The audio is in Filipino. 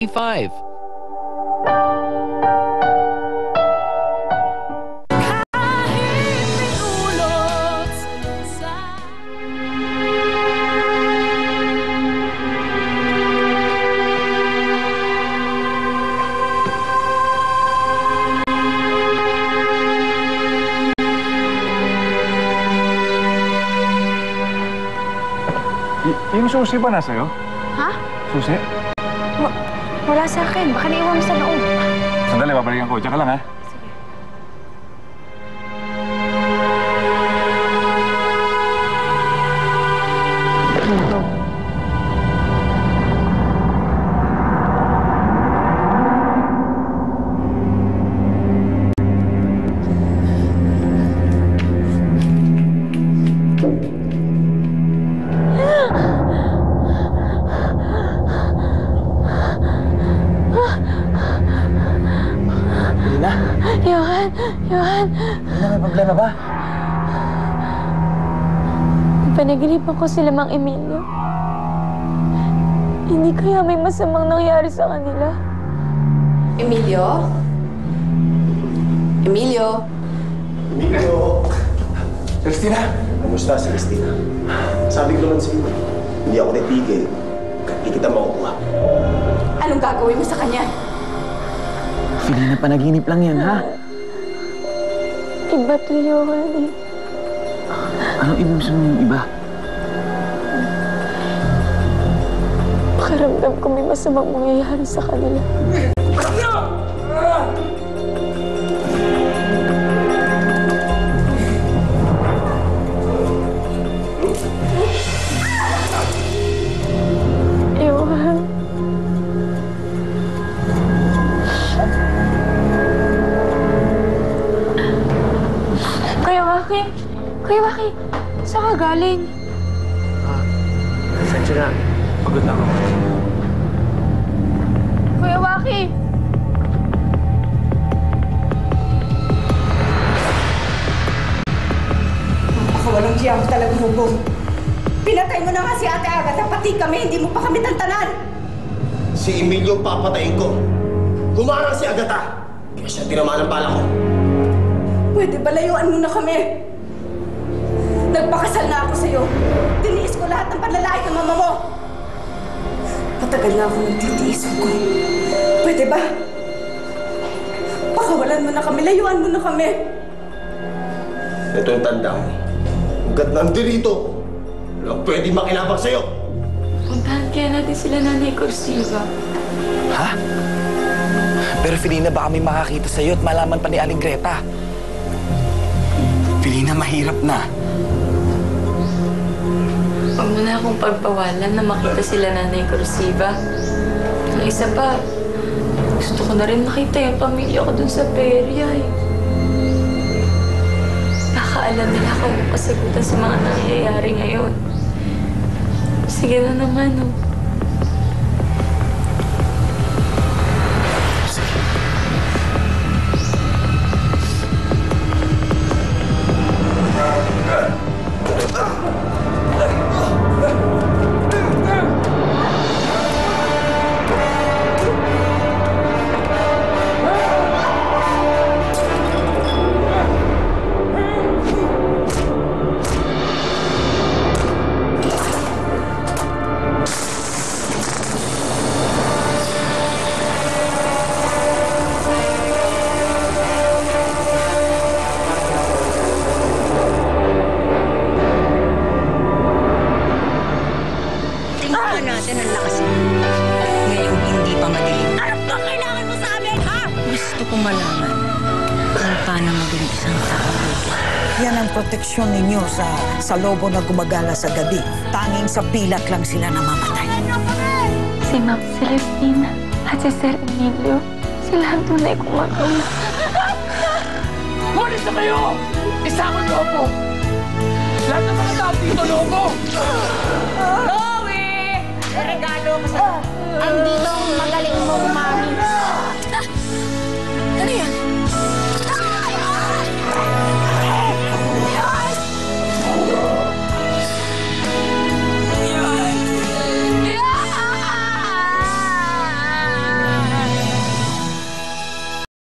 5. Yung susi ba nasa'yo? Ha? Susi? Wala sa akin. Baka naiwan mo sa loob. Sandali, babalikan ko. Diyan ka lang, ha? Sige. Johan! May problema ba? Panaginipan ko sila Mang Emilio. Hindi kaya may masamang nangyari sa kanila? Emilio? Emilio? Emilio! Celestina! Kamusta, Celestina? Sabi ko naman sa'yo, hindi ako natigil. Hindi kita makukuha. Anong gagawin mo sa kanya? Felina, panaginip lang yan, ha? Iba to, Johan eh. Anong ibig sabihin ng iba? Pakiramdam ko may masamang mangyayari sa kanila. Johan. Kuya Waki, saan ka galing? Sensya na. Pagod lang ako. Kuya Waki! Walang siya mo talagang hubog. Pinatay mo na nga si Ate Agatha, pati kami, hindi mo pa kami tantanan. Si Emilio papatayin ko. Humarang si Agatha. Kaya siya tinamaan ng bala ko. Pwede ba layuan mo na kami? Nagpakasal na ako sa'yo. Tiniis ko lahat ng panlalait ng mama mo. Matagal na ako nagtitiis ko. Pwede ba? Pakawalan mo na kami, layuan mo na kami. Ito yung tanda mo. Hanggat nandito, walang pwede makinabang sa'yo. Puntahan kaya natin sila Nanay Corsiva. Ha? Pero Felina, baka may makakita sa'yo at malaman pa ni Aling Greta. Felina, mahirap na. Huwag mo na akong pagpawalan na makita sila Nanay Corsiva. Ang isa pa, gusto ko na rin makita yung pamilya ko dun sa perya eh. Baka alam nila kung anong kasagutan sa mga nangyayari ngayon. Sige na naman, oh. natin ang lakas mo. Ngayong hindi pa madilim. Ano ba kailangan mo sa amin, ha? Gusto ko malaman kung paano maging isang tao. Yan ang proteksyon ninyo sa lobo na gumagala sa gabi. Tanging sa pilak lang sila namamatay. Si Ma'am Celestina at si Sir Emilio, sila ang tunay kong mag-ama. Kunin na kayo! Isang lobo! Lahat ng mga tao dito, lobo! Chloe! Regalo ko sa... Andito ang magaling